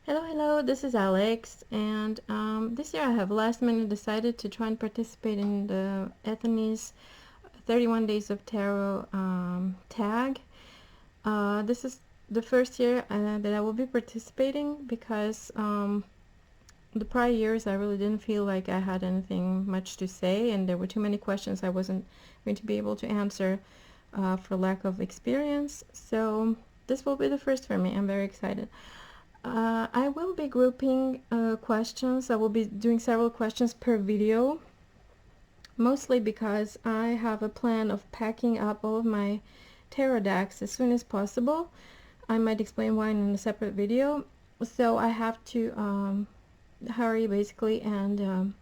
Hello, this is Alex, and this year I have last minute decided to try and participate in the Ethany's 31 Days of Tarot tag. This is the first year that I will be participating because the prior years I really didn't feel like I had anything much to say, and there were too many questions I wasn't going to be able to answer for lack of experience. So this will be the first for me. I'm very excited. I will be grouping questions. I will be doing several questions per video, mostly because I have a plan of packing up all of my tarot decks as soon as possible. I might explain why in a separate video. So I have to hurry basically and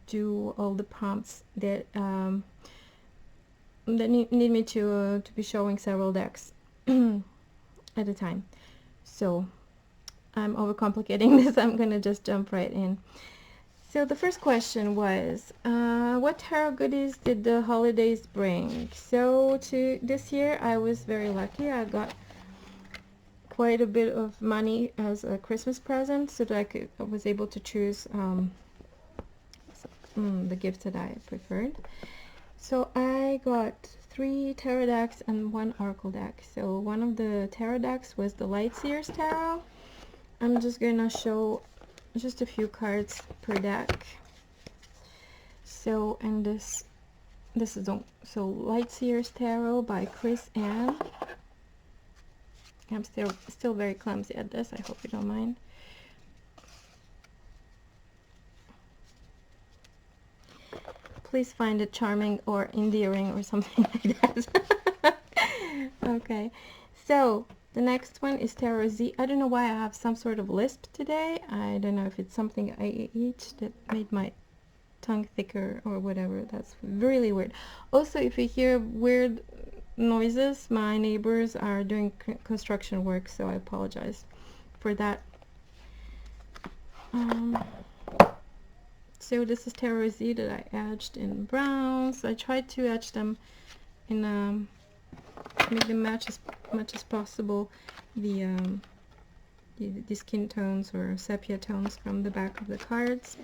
do all the prompts that need me to be showing several decks at a time. So I'm overcomplicating this. I'm gonna just jump right in. So the first question was, what tarot goodies did the holidays bring? So to this year, I was very lucky. I got quite a bit of money as a Christmas present, so that I was able to choose the gifts that I preferred. So I got 3 tarot decks and 1 oracle deck. So one of the tarot decks was the Lightseers Tarot. I'm just gonna show just a few cards per deck. So, and this is Lightseers Tarot by Chris Ann. I'm still very clumsy at this. I hope you don't mind. Please find it charming or endearing or something like that. Okay, so the next one is Tarot Z. I don't know why I have some sort of lisp today. I don't know if it's something I ate that made my tongue thicker or whatever. That's really weird. Also, if you hear weird noises, my neighbors are doing construction work, so I apologize for that. So this is Tarot Z that I edged in brown. So I tried to edge them in make them match as much as possible the skin tones or sepia tones from the back of the cards.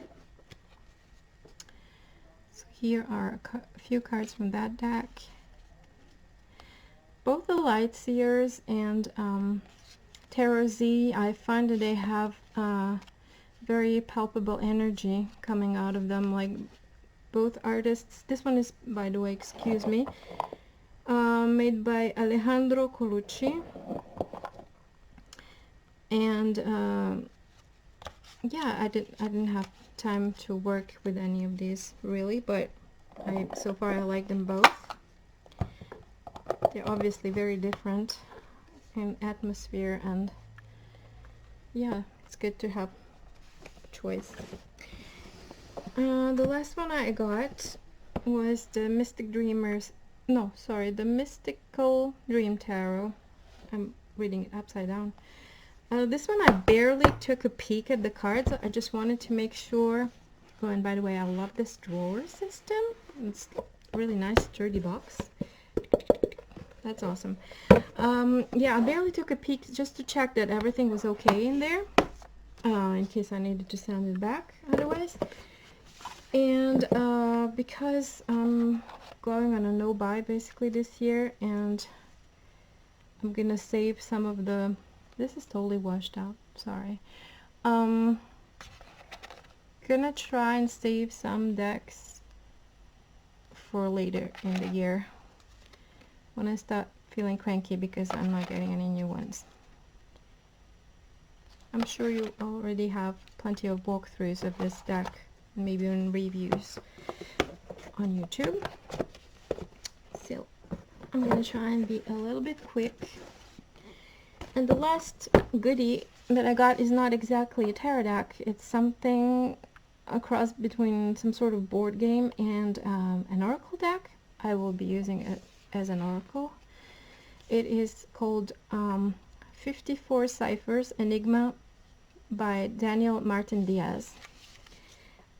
So here are a few cards from that deck. Both the Lightseers and Tarot Z, I find that they have very palpable energy coming out of them, like both artists. This one is, by the way, excuse me, made by Alejandro Colucci, and yeah, I didn't have time to work with any of these really, but so far I like them both. They're obviously very different in atmosphere, and yeah, it's good to have choice. The last one I got was the the Mystical Dream Tarot. I'm reading it upside down. This one I barely took a peek at the cards. I just wanted to make sure. Oh, and by the way, I love this drawer system. It's really nice, sturdy box. That's awesome. Yeah, I barely took a peek just to check that everything was okay in there, in case I needed to send it back otherwise. And because I'm going on a no-buy basically this year, and I'm gonna save some of the... This is totally washed out, sorry. Gonna try and save some decks for later in the year when I start feeling cranky because I'm not getting any new ones. I'm sure you already have plenty of walkthroughs of this deck, maybe in reviews on YouTube. So I'm gonna try and be a little bit quick. And the last goodie that I got is not exactly a tarot deck. It's something a cross between some sort of board game and an oracle deck. I will be using it as an oracle. It is called 54 Ciphers Enigma by Daniel Martin Diaz.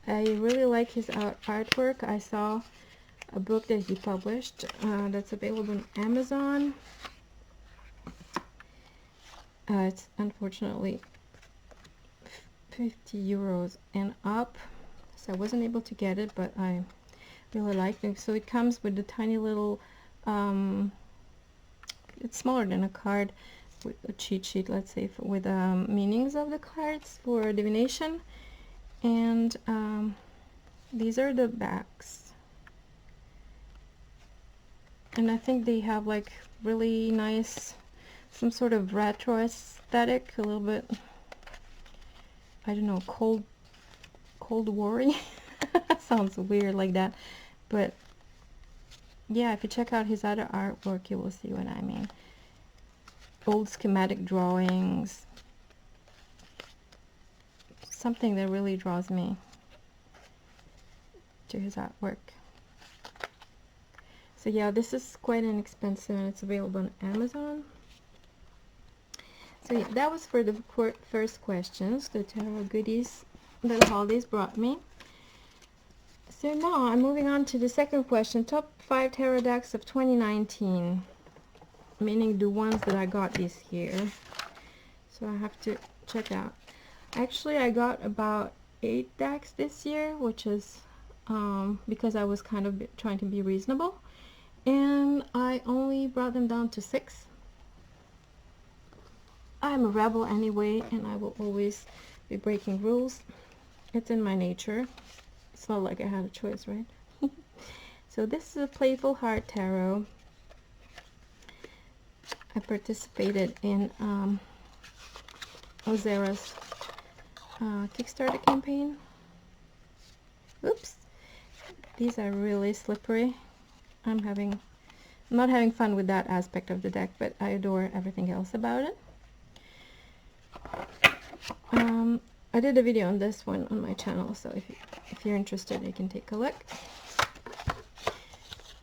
I really like his artwork. I saw a book that he published that's available on Amazon. It's unfortunately €50 and up, so I wasn't able to get it, but I really like it. So it comes with the tiny little it's smaller than a card, with a cheat sheet, let's say, with meanings of the cards for divination. And these are the backs, and I think they have like really nice, some sort of retro aesthetic, a little bit, I don't know, cold war-y. Sounds weird like that, but yeah, if you check out his other artwork, you will see what I mean. Old schematic drawings, something that really draws me to his artwork. So yeah, this is quite inexpensive, and it's available on Amazon. So yeah, that was for the first questions, the tarot goodies that the holidays brought me. So now I'm moving on to the second question, top 5 tarot decks of 2019, meaning the ones that I got this year. So I have to check out. Actually, I got about 8 decks this year, which is because I was kind of trying to be reasonable, and I only brought them down to 6. I'm a rebel anyway, and I will always be breaking rules. It's in my nature. It's not like I had a choice, right? So this is a Playful Heart Tarot. I participated in Ozera's Kickstarter campaign. Oops, these are really slippery. I'm not having fun with that aspect of the deck, but I adore everything else about it. I did a video on this one on my channel, so if you're interested, you can take a look.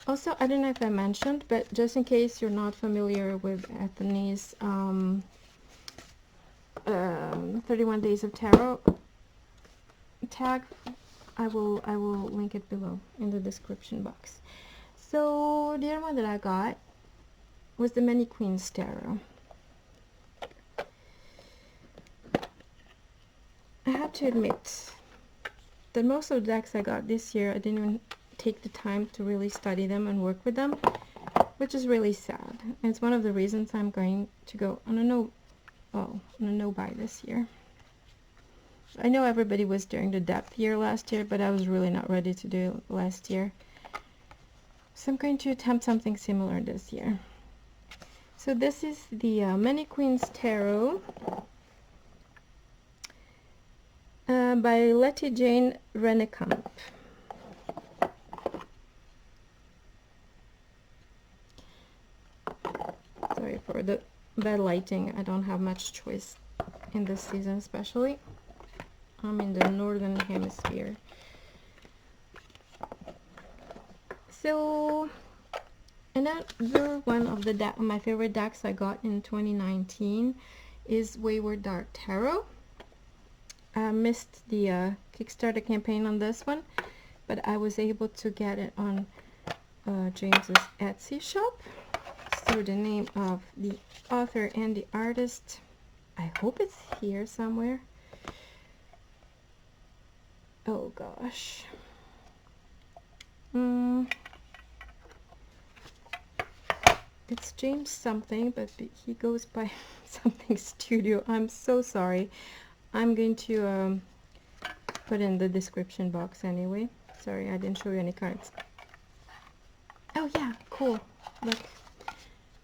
Also, I don't know if I mentioned, but just in case you're not familiar with Anthony's 31 Days of Tarot tag, I will link it below in the description box. So the other one that I got was the Many Queens Tarot. I have to admit that most of the decks I got this year, I didn't even take the time to really study them and work with them, which is really sad. And it's one of the reasons I'm going to go on a no-buy this year. I know everybody was during the depth year last year, but I was really not ready to do it last year. So I'm going to attempt something similar this year. So this is the Many Queens Tarot by Letty Jane Rennekamp. Sorry for the bad lighting. I don't have much choice in this season, especially. I'm in the northern hemisphere. So another one of the my favorite decks I got in 2019 is Wayward Dark Tarot. I missed the Kickstarter campaign on this one, but I was able to get it on James's Etsy shop. So the name of the author and the artist, I hope it's here somewhere. Oh gosh. It's James something, but he goes by something studio. I'm so sorry. I'm going to put in the description box anyway. Sorry, I didn't show you any cards. Oh yeah, cool. Look,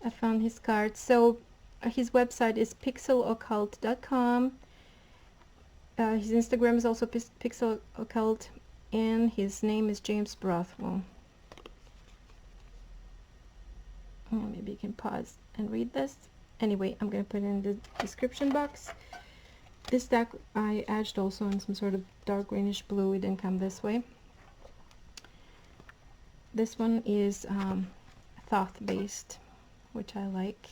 I found his cards. So his website is pixeloccult.com. His Instagram is also pixeloccult, and his name is James Brothwell. Maybe you can pause and read this. Anyway, I'm going to put it in the description box. This deck I edged also in some sort of dark greenish blue. It didn't come this way. This one is Thoth based, which I like.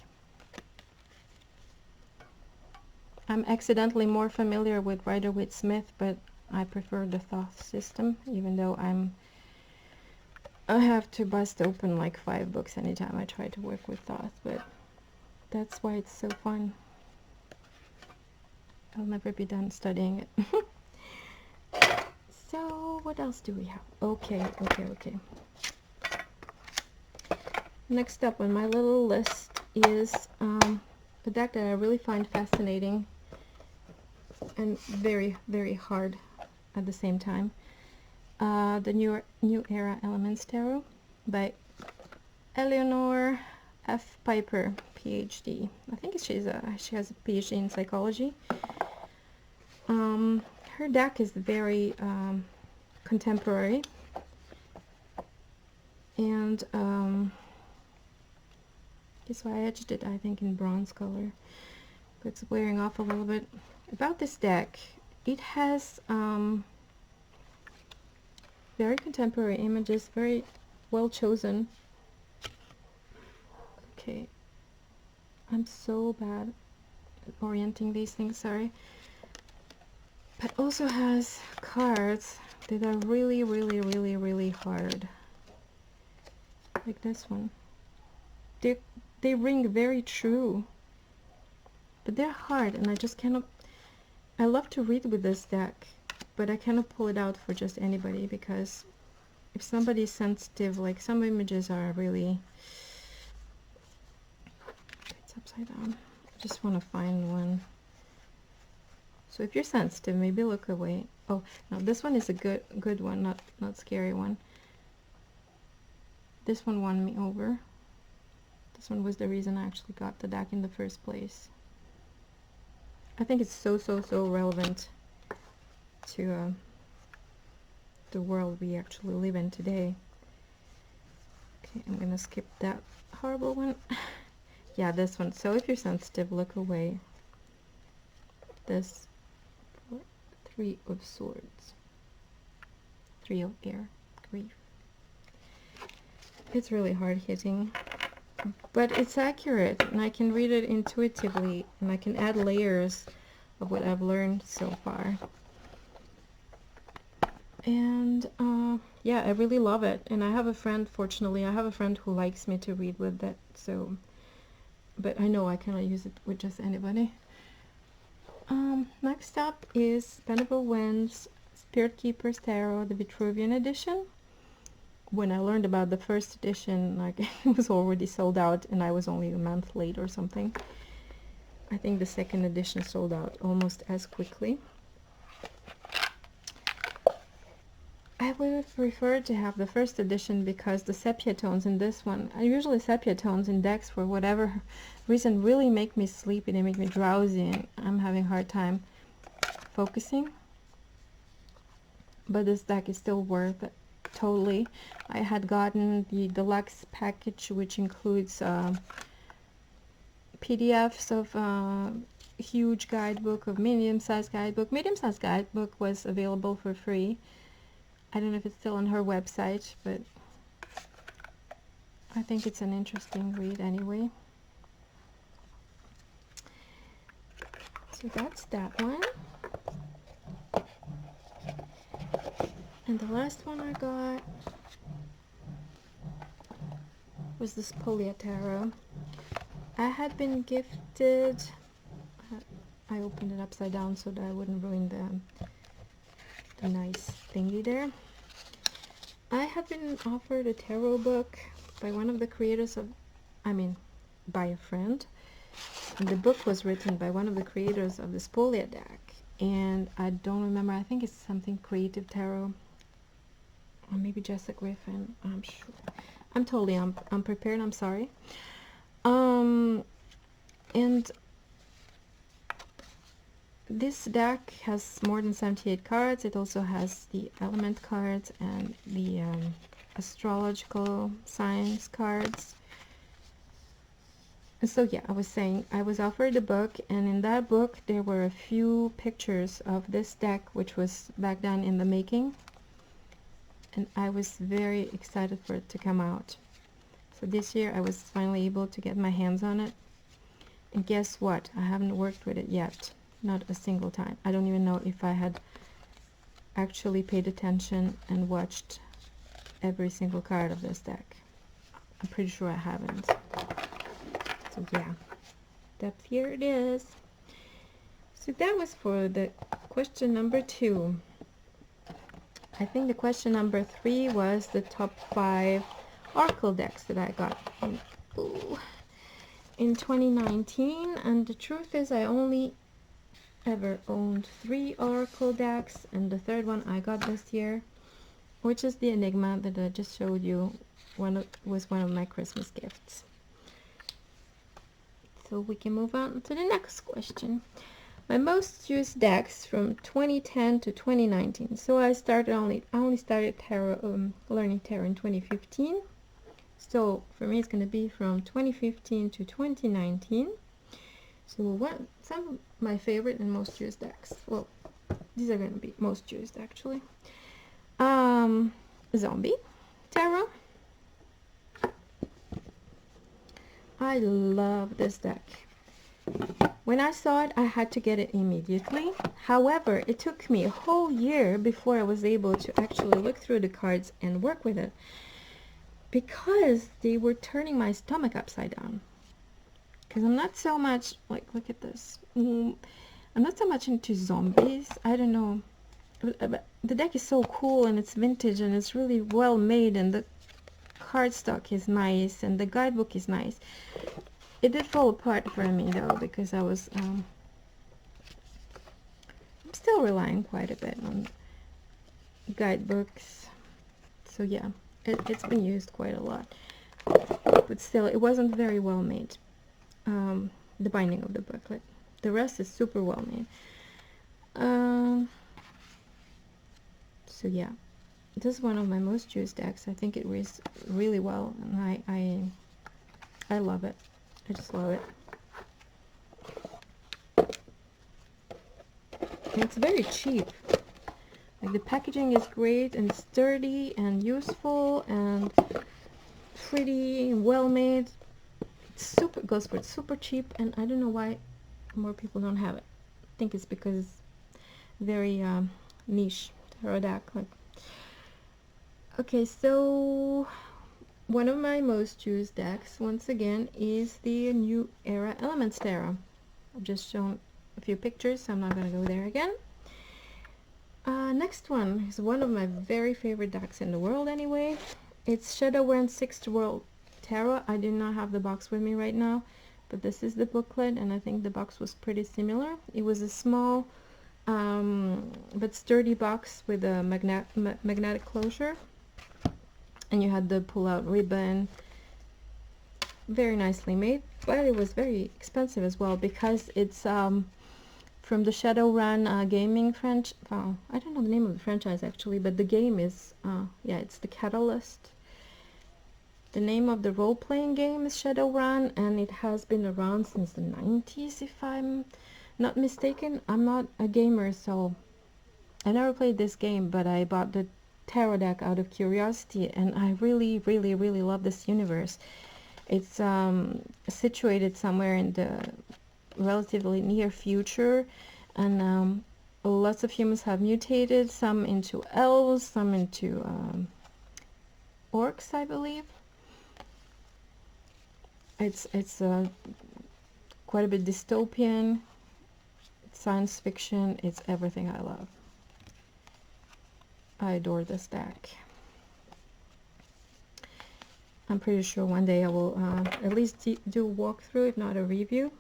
I'm accidentally more familiar with Rider-Waite-Smith, but I prefer the Thoth system, even though I have to bust open like 5 books anytime I try to work with Thoth, but that's why it's so fun. I'll never be done studying it. So what else do we have? Okay. Next up on my little list is a deck that I really find fascinating and very, very hard at the same time. The New Era Elements Tarot by Eleanor F. Piper, PhD. I think she has a PhD in psychology. Her deck is very contemporary, and that's why I edged it, I think, in bronze color. But it's wearing off a little bit. About this deck, it has very contemporary images, very well chosen. Okay, I'm so bad at orienting these things, sorry. But also has cards that are really, really, really, really hard. Like this one. They ring very true, but they're hard, and I just cannot. I love to read with this deck, but I cannot pull it out for just anybody, because if somebody's sensitive, like some images are really. It's upside down. I just want to find one. So if you're sensitive, maybe look away. Oh no, this one is a good one, not scary one. This one won me over. This one was the reason I actually got the deck in the first place. I think it's so relevant to the world we actually live in today. Okay, I'm gonna skip that horrible one. Yeah, this one. So if you're sensitive, look away. This 3 of Swords. 3 of Air. Grief. It's really hard hitting, but it's accurate, and I can read it intuitively, and I can add layers of what I've learned so far. And yeah, I really love it. And I have a friend, fortunately, I have a friend who likes me to read with that, so, but I know I cannot use it with just anybody. Next up is Venerable Winds Spirit Keepers Tarot, the Vitruvian edition. When I learned about the first edition, like, it was already sold out, and I was only a month late or something. I think the second edition sold out almost as quickly. I would have preferred to have the first edition, because the sepia tones in this one, usually sepia tones in decks for whatever reason really make me sleepy, they make me drowsy, and I'm having a hard time focusing. But this deck is still worth it, totally. I had gotten the deluxe package, which includes PDFs of huge guidebook, of medium-sized guidebook. Medium-sized guidebook was available for free. I don't know if it's still on her website, but I think it's an interesting read anyway. So that's that one. And the last one I got was the Spolia Tarot. I had been gifted, I opened it upside down so that I wouldn't ruin the nice thingy there. I had been offered a tarot book by one of the creators of, by a friend. And the book was written by one of the creators of the Spolia deck. And I don't remember, I think it's something Creative Tarot. Or maybe Jessica Griffin, I'm sure. I'm totally unprepared, I'm sorry. And this deck has more than 78 cards. It also has the element cards and the astrological signs cards. And so yeah, I was saying, I was offered a book, and in that book there were a few pictures of this deck, which was back then in the making. And I was very excited for it to come out. So this year I was finally able to get my hands on it. And guess what? I haven't worked with it yet. Not a single time. I don't even know if I had actually paid attention and watched every single card of this deck. I'm pretty sure I haven't. So yeah, here it is. So that was for the question number 2. I think the question number 3 was the top 5 Oracle decks that I got in 2019, and the truth is I only ever owned 3 Oracle decks, and the third one I got this year, which is the Enigma that I just showed you. Was one of my Christmas gifts. So we can move on to the next question. My most used decks from 2010 to 2019. So I only started tarot, learning tarot in 2015. So for me, it's going to be from 2015 to 2019. So some of my favorite and most used decks. Well, these are going to be most used actually. Zombie tarot. I love this deck. When I saw it, I had to get it immediately. However, it took me a whole year before I was able to actually look through the cards and work with it, because they were turning my stomach upside down. Because I'm not so much, like, look at this. I'm not so much into zombies. I don't know. But the deck is so cool, and it's vintage, and it's really well made, and the cardstock is nice, and the guidebook is nice. It did fall apart for me though, because I was I'm still relying quite a bit on guidebooks. So yeah, it's been used quite a lot, but still it wasn't very well made. The binding of the booklet, the rest is super well made. So yeah, this is one of my most used decks. I think it reads really well, and I love it. I just love it. And it's very cheap. Like, the packaging is great and sturdy and useful and pretty and well made. It goes for super cheap, and I don't know why more people don't have it. I think it's because it's very niche tarot deck. Like, okay, so one of my most used decks, once again, is the New Era Elements Tarot. I've just shown a few pictures, so I'm not going to go there again. Next one is one of my very favorite decks in the world anyway. It's Shadowrun Sixth World Tarot. I do not have the box with me right now, but this is the booklet, and I think the box was pretty similar. It was a small but sturdy box with a magnetic closure. And you had the pull-out ribbon. Very nicely made, but it was very expensive as well, because it's from the Shadowrun gaming franchise. I don't know the name of the franchise actually, but the game is yeah, it's the Catalyst. The name of the role-playing game is Shadowrun, and it has been around since the 90s, if I'm not mistaken. I'm not a gamer, so I never played this game, but I bought the tarot deck out of curiosity, and I really love this universe. It's situated somewhere in the relatively near future, and lots of humans have mutated, some into elves, some into orcs, I believe. It's quite a bit dystopian, science fiction. It's everything I love. I adore this deck. I'm pretty sure one day I will at least do a walkthrough, if not a review.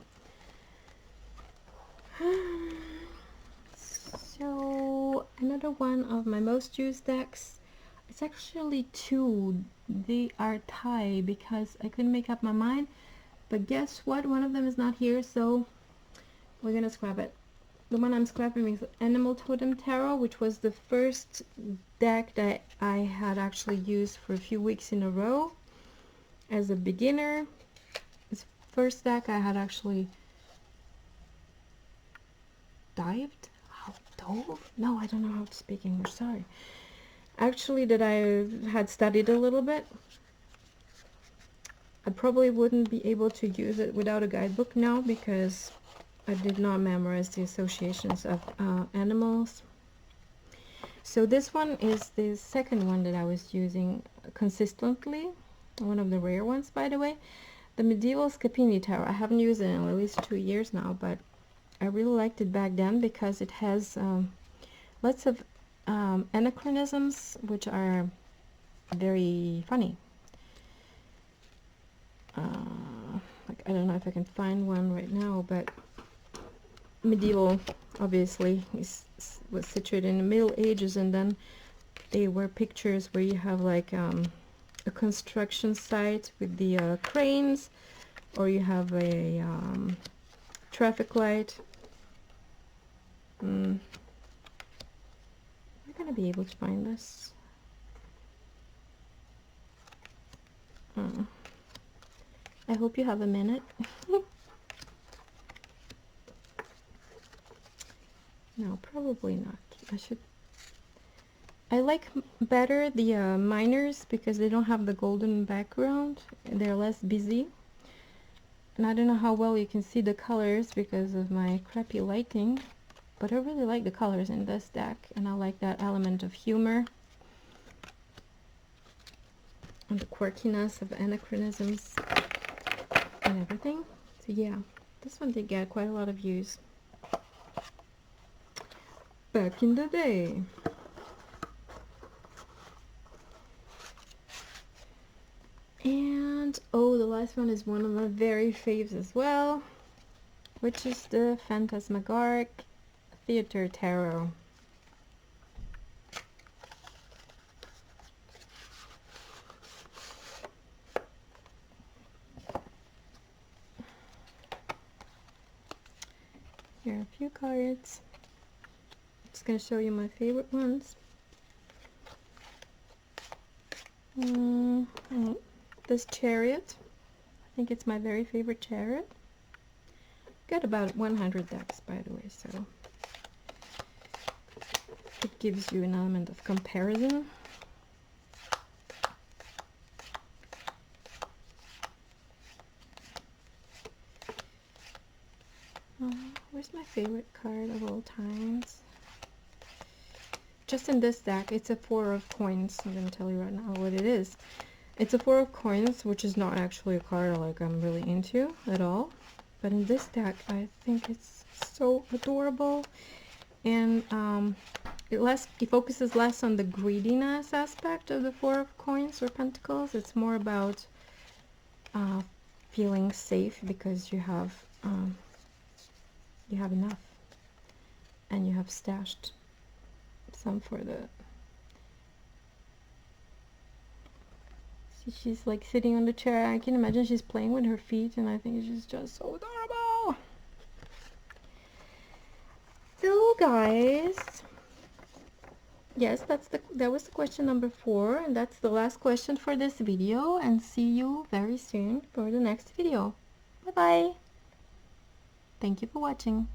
So another one of my most used decks. It's actually 2. They are tied because I couldn't make up my mind. But guess what? One of them is not here, so we're gonna scrap it. The one I'm scrapping is Animal Totem Tarot, which was the first deck that I had actually used for a few weeks in a row as a beginner. This first deck I had actually dove? No, I don't know how to speak English, sorry. Actually, that I had studied a little bit. I probably wouldn't be able to use it without a guidebook now, because I did not memorize the associations of animals. So this one is the second one that I was using consistently, one of the rare ones, by the way. The Medieval Scapini Tarot. I haven't used it in at least 2 years now, but I really liked it back then because it has lots of anachronisms, which are very funny. Like, I don't know if I can find one right now, but medieval obviously was situated in the Middle Ages, and then they were pictures where you have like a construction site with the cranes, or you have a traffic light. Am I gonna be able to find this? I hope you have a minute. No, probably not. I like better the miners because they don't have the golden background. They're less busy. And I don't know how well you can see the colors because of my crappy lighting, but I really like the colors in this deck, and I like that element of humor and the quirkiness of anachronisms and everything. So yeah, this one did get quite a lot of views back in the day. And oh, the last one is one of my very faves as well, which is the Phantasmagoric Theater Tarot. Here are a few cards. I'm just going to show you my favorite ones. This Chariot. I think it's my very favorite Chariot. Got about 100 decks, by the way, so it gives you an element of comparison. Where's my favorite card of all times? Just in this deck, it's a 4 of coins. I'm going to tell you right now what it is. It's a 4 of coins, which is not actually a card like I'm really into at all. But in this deck, I think it's so adorable. And it focuses less on the greediness aspect of the 4 of coins or pentacles. It's more about feeling safe because you have enough, and you have stashed some for the... See, she's like sitting on the chair. I can imagine she's playing with her feet, and I think she's just so adorable. So guys, yes, that was the question number 4, and that's the last question for this video, and see you very soon for the next video. Bye bye. Thank you for watching.